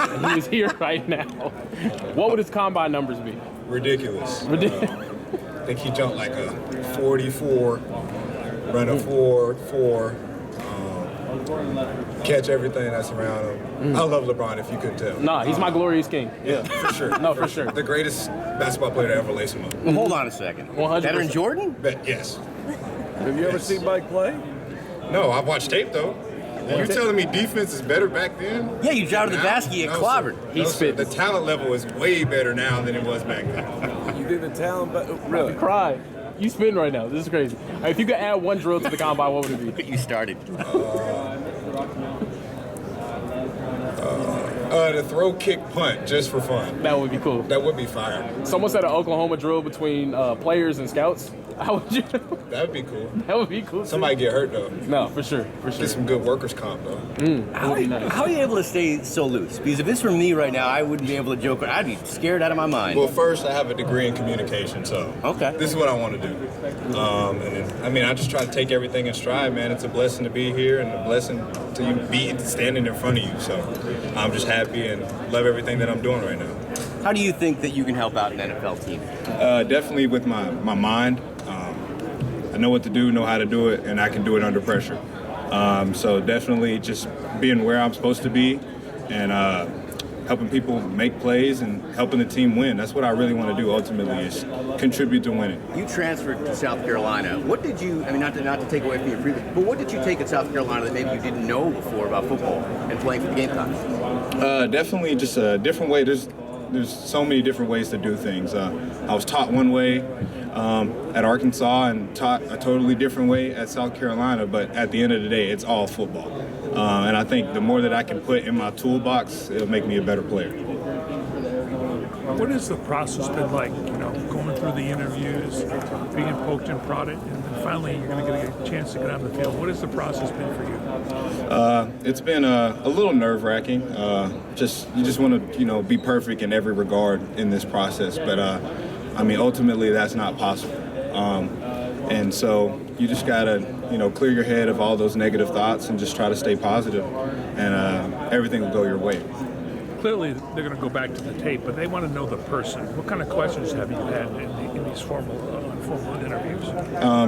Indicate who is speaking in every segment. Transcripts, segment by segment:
Speaker 1: and he was here right now, what would his combine numbers be?
Speaker 2: Ridiculous.
Speaker 1: I
Speaker 2: think he jumped like a 44, run a 4.4, catch everything that's around him. I love LeBron, if you couldn't tell.
Speaker 1: Nah, he's my glorious king.
Speaker 2: Yeah, for sure.
Speaker 1: No, for sure.
Speaker 2: The greatest basketball player to ever lace him up.
Speaker 3: Well, hold on a second.
Speaker 1: 100%.
Speaker 3: Better than Jordan?
Speaker 2: Yes.
Speaker 4: Have you ever seen Mike play?
Speaker 2: No, I've watched tape though. You're telling me defense is better back then?
Speaker 3: Yeah, you drive to the basket, you get clobbered.
Speaker 2: The talent level is way better now than it was back then.
Speaker 4: You think the talent, but really?
Speaker 1: Cry. You spin right now. This is crazy. All right, if you could add one drill to the combine, what would it be?
Speaker 3: You started.
Speaker 2: The throw, kick, punt, just for fun.
Speaker 1: That would be cool.
Speaker 2: That would be fire.
Speaker 1: Someone said an Oklahoma drill between players and scouts. How would you?
Speaker 2: That would be cool.
Speaker 1: That would be cool.
Speaker 2: Somebody get hurt though.
Speaker 1: No, for sure.
Speaker 2: Get some good workers comp though.
Speaker 3: How are you able to stay so loose? Because if this were me right now, I wouldn't be able to joke. I'd be scared out of my mind.
Speaker 2: Well, first I have a degree in communication, so this is what I want to do. And then, I just try to take everything in stride, man. It's a blessing to be here and a blessing to be standing in front of you. So I'm just happy and love everything that I'm doing right now.
Speaker 3: How do you think that you can help out an NFL team?
Speaker 2: Definitely with my mind. I know what to do, know how to do it, and I can do it under pressure. So definitely just being where I'm supposed to be and helping people make plays and helping the team win. That's what I really want to do ultimately, is contribute to winning.
Speaker 3: You transferred to South Carolina. What did you, not to take away from your previous, but what did you take at South Carolina that maybe you didn't know before about football and playing for the Gamecocks?
Speaker 2: Definitely just a different way. There's so many different ways to do things. I was taught one way at Arkansas and taught a totally different way at South Carolina, but at the end of the day, it's all football. And I think the more that I can put in my toolbox, it'll make me a better player.
Speaker 5: What has the process been like, going through the interviews, being poked and prodded, and then finally you're going to get a chance to get on the field? What has the process been for you?
Speaker 2: It's been a little nerve-wracking. You just want to, be perfect in every regard in this process. But, ultimately that's not possible. And so you just got to, clear your head of all those negative thoughts and just try to stay positive, and everything will go your way.
Speaker 5: Clearly, they're going to go back to the tape, but they want to know the person. What kind of questions have you had in these formal, informal interviews?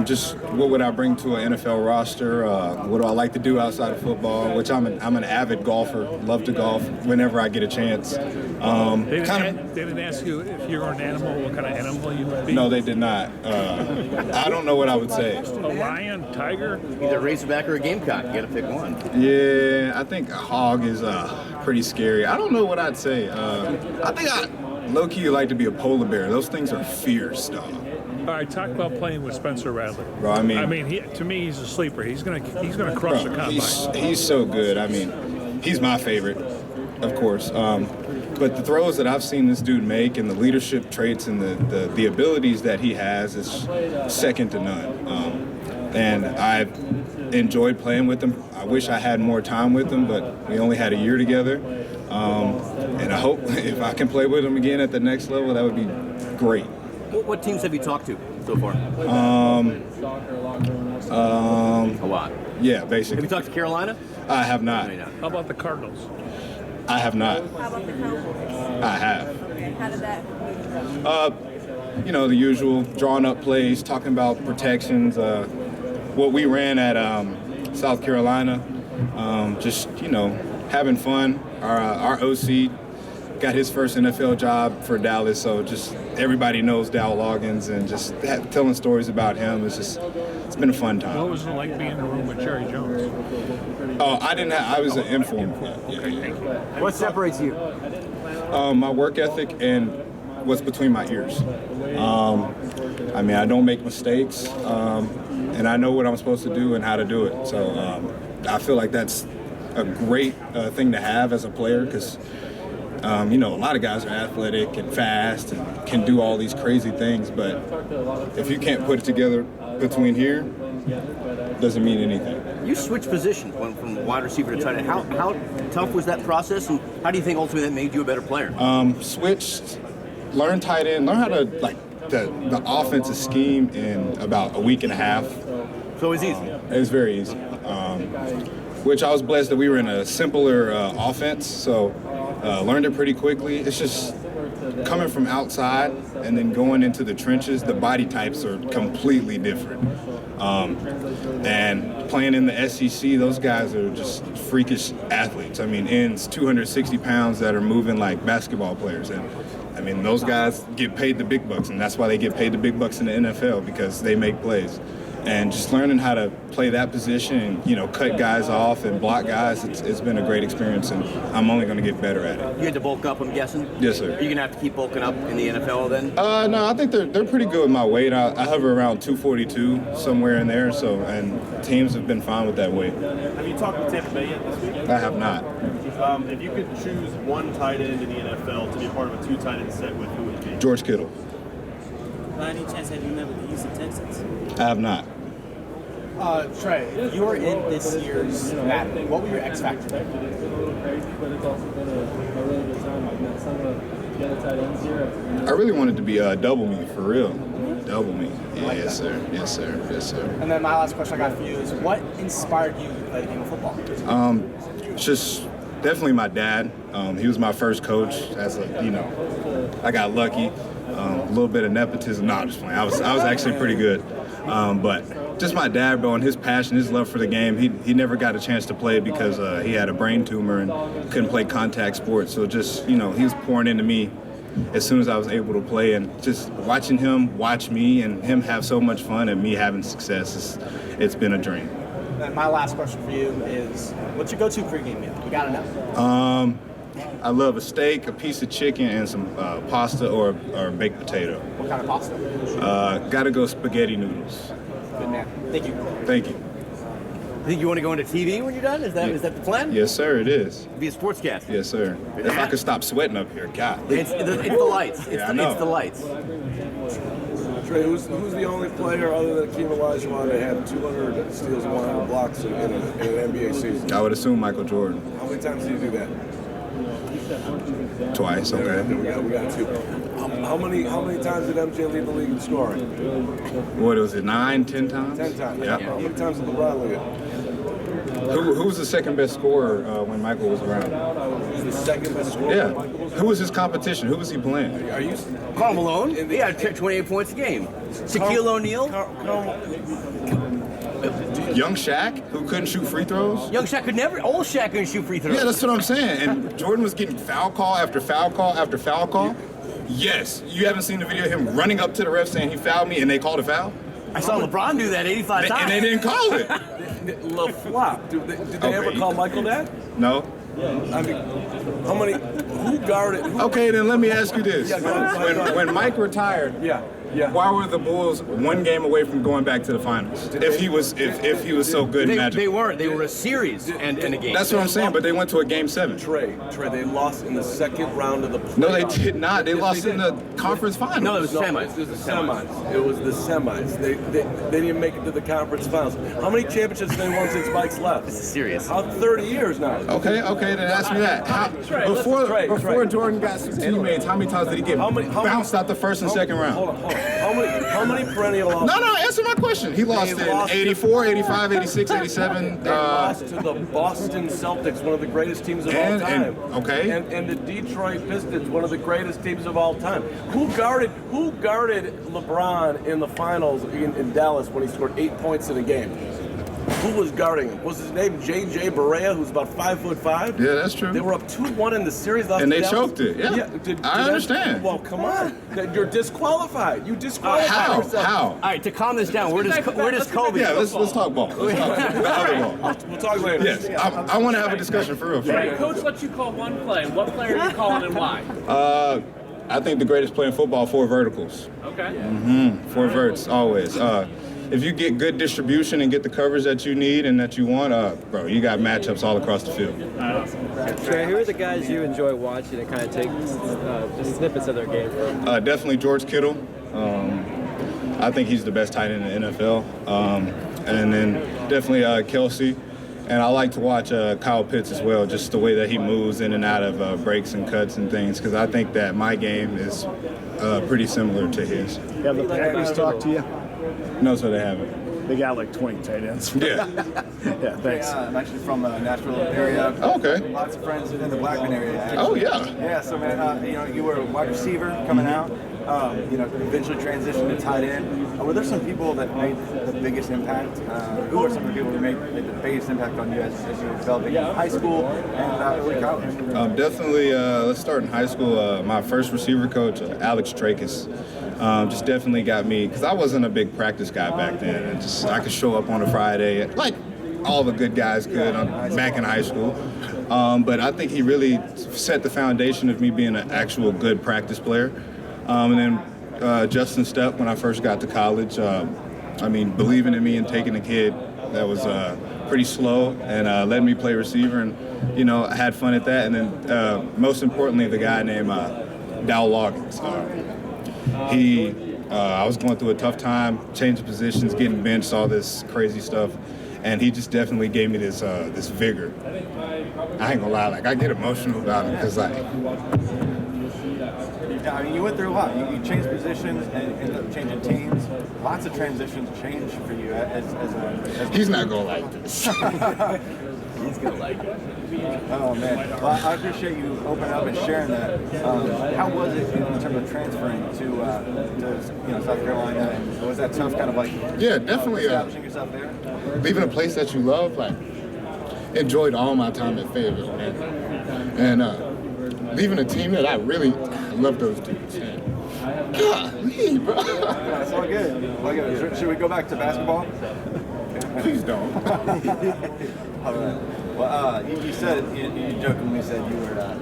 Speaker 2: Just what would I bring to an NFL roster? What do I like to do outside of football? Which I'm an avid golfer. Love to golf whenever I get a chance.
Speaker 5: They didn't ask you if you're an animal, what kind of animal you would be?
Speaker 2: No, they did not. I don't know what I would say.
Speaker 5: A lion, tiger?
Speaker 3: Either a Razorback or a Gamecock. You got to pick one.
Speaker 2: Yeah, I think a hog is pretty scary. I don't know what I'd say. I think I low-key like to be a polar bear. Those things are fierce, dog.
Speaker 5: All right, talk about playing with Spencer Rattler.
Speaker 2: Bro,
Speaker 5: to me, he's a sleeper. He's gonna crush the combine.
Speaker 2: He's so good. He's my favorite, of course. But the throws that I've seen this dude make and the leadership traits and the abilities that he has is second to none. And I've enjoyed playing with him. I wish I had more time with him, but we only had a year together. And I hope if I can play with him again at the next level, that would be great.
Speaker 3: What teams have you talked to so far? A lot.
Speaker 2: Yeah, basically.
Speaker 3: Have you talked to Carolina?
Speaker 2: I have not.
Speaker 5: How about the Cardinals?
Speaker 2: I have not.
Speaker 6: How about the Cowboys?
Speaker 2: I have.
Speaker 6: How did that?
Speaker 2: The usual, drawing up plays, talking about protections. What we ran at South Carolina, just having fun. Our OC got his first NFL job for Dallas, so just everybody knows Dow Loggins, and just telling stories about him it's been a fun time.
Speaker 5: What was it like being in a room with Jerry Jones?
Speaker 2: Oh, I was an informal.
Speaker 5: Okay, thank you.
Speaker 7: What separates you?
Speaker 2: My work ethic and what's between my ears. I don't make mistakes, and I know what I'm supposed to do and how to do it. So I feel like that's a great thing to have as a player, because a lot of guys are athletic and fast and can do all these crazy things, but if you can't put it together between here, it doesn't mean anything.
Speaker 3: You switched positions, went from wide receiver to tight end. How tough was that process, and how do you think ultimately that made you a better player?
Speaker 2: Switched, learned tight end, learned how to the offensive scheme in about a week and a half.
Speaker 3: So it was easy.
Speaker 2: It was very easy. Which I was blessed that we were in a simpler offense, so learned it pretty quickly. It's just coming from outside and then going into the trenches, the body types are completely different. And playing in the SEC, those guys are just freakish athletes. I mean, ends 260 pounds that are moving like basketball players. And I mean, those guys get paid the big bucks, and that's why they get paid the big bucks in the NFL, because they make plays. And just learning how to play that position and, you know, cut guys off and block guys, it's been a great experience, and I'm only going to get better at it.
Speaker 3: You had to bulk up, I'm guessing?
Speaker 2: Yes, sir.
Speaker 3: Are you going to have to keep bulking up in the NFL then?
Speaker 2: No, I think they're pretty good with my weight. I hover around 242, somewhere in there, so, and teams have been fine with that weight.
Speaker 7: Have you talked to Tampa Bay yet this week?
Speaker 2: I have not.
Speaker 7: If you could choose one tight end in the NFL to be a part of a 2 tight end set with, who would it be?
Speaker 2: George Kittle.
Speaker 8: By any chance, have you met with the Houston Texans?
Speaker 2: I have not.
Speaker 9: Trey, if you were in this year's Madden, what were your X factor?
Speaker 2: I really wanted to be double me, for real. Double me. Yeah, yes, sir. Yes, sir. Yes, sir.
Speaker 9: And then my last question I got for you is, what inspired you to play the game of football?
Speaker 2: Just definitely my dad. He was my first coach. I got lucky. A little bit of nepotism. No, I'm just playing. I was actually pretty good. But just my dad, bro, and his passion, his love for the game. He never got a chance to play because he had a brain tumor and couldn't play contact sports. So just, you know, he was pouring into me as soon as I was able to play, and just watching him watch me and him have so much fun and me having success, it's been a dream.
Speaker 9: And my last question for you is, what's your go-to pregame meal? We gotta know.
Speaker 2: I love a steak, a piece of chicken, and some pasta or baked potato.
Speaker 9: What kind of pasta?
Speaker 2: Gotta go spaghetti noodles.
Speaker 9: Good man. Thank you.
Speaker 2: Thank you.
Speaker 3: Think you want to go into TV when you're done? Is that the plan?
Speaker 2: Yes, sir, it is.
Speaker 3: Be a sportscaster?
Speaker 2: Yes, sir. If I could stop sweating up here, God.
Speaker 3: It's the lights.
Speaker 2: Yeah, I know.
Speaker 3: It's the lights.
Speaker 4: Trey, who's the only player other than Akeem Olajuwon that had 200 steals and 100 blocks in an NBA season?
Speaker 2: I would assume Michael Jordan.
Speaker 4: How many times did you do that?
Speaker 2: Twice, okay.
Speaker 4: We got 2. How many times did MJ lead the league in scoring?
Speaker 2: What was it, 9, 10 times?
Speaker 4: 10 times.
Speaker 2: Yeah.
Speaker 4: How many times did LeBron lead it?
Speaker 2: Who was the second best scorer when Michael was around?
Speaker 4: He was the second best scorer.
Speaker 2: Yeah.
Speaker 4: Michael was
Speaker 2: Who was his competition? Who was he playing?
Speaker 4: Are you?
Speaker 3: Karl Malone? He had 28 points a game. Shaquille O'Neal?
Speaker 2: Young Shaq, who couldn't shoot free throws?
Speaker 3: Young Shaq could never. Old Shaq couldn't shoot free throws.
Speaker 2: Yeah, that's what I'm saying. And Jordan was getting foul call after foul call after foul call. Yes. You haven't seen the video of him running up to the ref saying he fouled me and they called a foul?
Speaker 3: I saw LeBron do that 85 times.
Speaker 2: And they didn't call it.
Speaker 4: Le Flop. Did they ever call Michael that?
Speaker 2: No.
Speaker 4: I mean, how many? Who guarded?
Speaker 2: Okay, then let me ask you this.
Speaker 4: Yeah, go ahead.
Speaker 2: When Mike retired,
Speaker 4: Yeah.
Speaker 2: why were the Bulls one game away from going back to the finals? If he was so good and magical.
Speaker 3: They weren't. They were a series and a game.
Speaker 2: That's what I'm saying, but they went to a game 7.
Speaker 4: Trey, they lost in the second round of the playoffs.
Speaker 2: No, they did not. They
Speaker 4: Yes,
Speaker 2: lost
Speaker 4: they
Speaker 2: in
Speaker 4: did.
Speaker 2: the conference finals.
Speaker 3: No, it was semis.
Speaker 4: It was the semis. It was the semis. They didn't make it to the conference finals. How many championships have they won since Mike's left?
Speaker 3: This is serious.
Speaker 4: How 30 years now?
Speaker 2: Okay, then ask me that. Before Jordan got some teammates, how many times did he get bounced out the first and second round?
Speaker 4: Hold on. How many perennial losses?
Speaker 2: No, answer my question. He lost in 84, 85, 86, 87.
Speaker 4: They lost to the Boston Celtics, one of the greatest teams of all time. And the Detroit Pistons, one of the greatest teams of all time. Who guarded LeBron in the finals in Dallas when he scored 8 points in a game? Who was guarding him? Was his name J.J. Barea, who's about 5'5"?
Speaker 2: Yeah, that's true.
Speaker 4: They were up 2-1 in the series.
Speaker 2: And they choked it. Yeah. I understand.
Speaker 4: Well, come on. You're disqualified. You disqualified yourself.
Speaker 2: How?
Speaker 3: All right, to calm this down, where does Kobe?
Speaker 2: Yeah, let's talk ball. Let's talk the other ball.
Speaker 4: We'll talk later.
Speaker 2: Yes, I want to have a discussion for real.
Speaker 10: Coach lets you call one play. What play are you calling and why?
Speaker 2: I think the greatest play in football, 4 verticals.
Speaker 10: Okay.
Speaker 2: 4 verts, always. If you get good distribution and get the coverage that you need and that you want, bro, you got matchups all across the field.
Speaker 11: Trey, who are the guys you enjoy watching and kind of take just snippets of their game from?
Speaker 2: Definitely George Kittle. I think he's the best tight end in the NFL. And then definitely Kelsey. And I like to watch Kyle Pitts as well, just the way that he moves in and out of breaks and cuts and things, because I think that my game is pretty similar to his.
Speaker 12: Have the Packers talk to you?
Speaker 2: No, so they haven't.
Speaker 12: they got like 20 tight ends.
Speaker 2: Yeah.
Speaker 12: Yeah, thanks.
Speaker 13: I'm actually from the Nashville area.
Speaker 2: Oh, okay.
Speaker 13: Lots of friends in the Blackman area. Actually.
Speaker 2: Oh, yeah.
Speaker 13: Yeah, so man, you were a wide receiver coming out. Eventually transitioned to tight end. Were there some people that made the biggest impact? Who are some of the people who made the biggest impact on you as you were developing in high school and early college?
Speaker 2: Definitely, let's start in high school. My first receiver coach, Alex Trakis, just definitely got me, because I wasn't a big practice guy back then. And just I could show up on a Friday, like all the good guys could back in high school. But I think he really set the foundation of me being an actual good practice player. And then Justin Stepp, when I first got to college, believing in me and taking a kid that was pretty slow and letting me play receiver, and I had fun at that. And then most importantly, the guy named Dow Loggins. I was going through a tough time, changing positions, getting benched, all this crazy stuff, and he just definitely gave me this vigor. I ain't gonna lie, like I get emotional about it because
Speaker 13: Yeah, you went through a lot. You changed positions and ended up changing teams. Lots of transitions changed for you as
Speaker 2: He's not going to like this.
Speaker 13: He's going to like it. Oh, man. Well, I appreciate you opening up and sharing that. How was it in terms of transferring to South Carolina? And was that tough kind of like
Speaker 2: definitely
Speaker 13: establishing yourself there?
Speaker 2: Leaving a place that you love, like enjoyed all my time at Fayetteville, and leaving a team that I really love those dudes. Golly, bro.
Speaker 13: It's all good. Should we go back to basketball?
Speaker 2: Please don't.
Speaker 13: All right. Well, you said, you jokingly said you were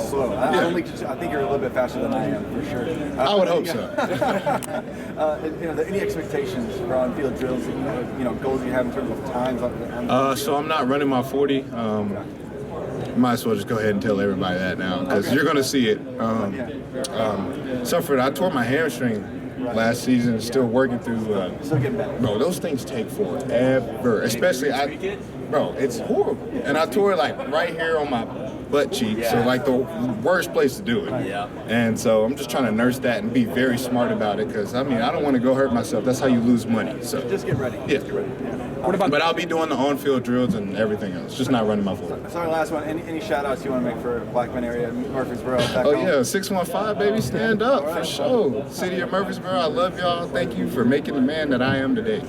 Speaker 13: slow. I think you're a little bit faster than I am, for sure.
Speaker 2: I would hope so.
Speaker 13: Any expectations for on-field drills, goals you have in terms of times?
Speaker 2: So I'm not running my 40. Might as well just go ahead and tell everybody that now, because you're going to see it. I tore my hamstring last season, still working through.
Speaker 13: Still getting better.
Speaker 2: Bro, those things take forever. Especially, it's horrible. And I tore it like right here on my butt cheek, so like the worst place to do it.
Speaker 3: Yeah.
Speaker 2: And so I'm just trying to nurse that and be very smart about it, because I don't want to go hurt myself. That's how you lose money. So
Speaker 13: just get ready.
Speaker 2: Yeah.
Speaker 13: Just get ready.
Speaker 2: But I'll be doing the on-field drills and everything else, just not running my 40.
Speaker 13: Sorry, last one. Any shout-outs you want to make for Blackman area, Murfreesboro?
Speaker 2: Yeah, 615, baby, stand up, for sure. City of Murfreesboro, I love y'all. Thank you for making the man that I am today.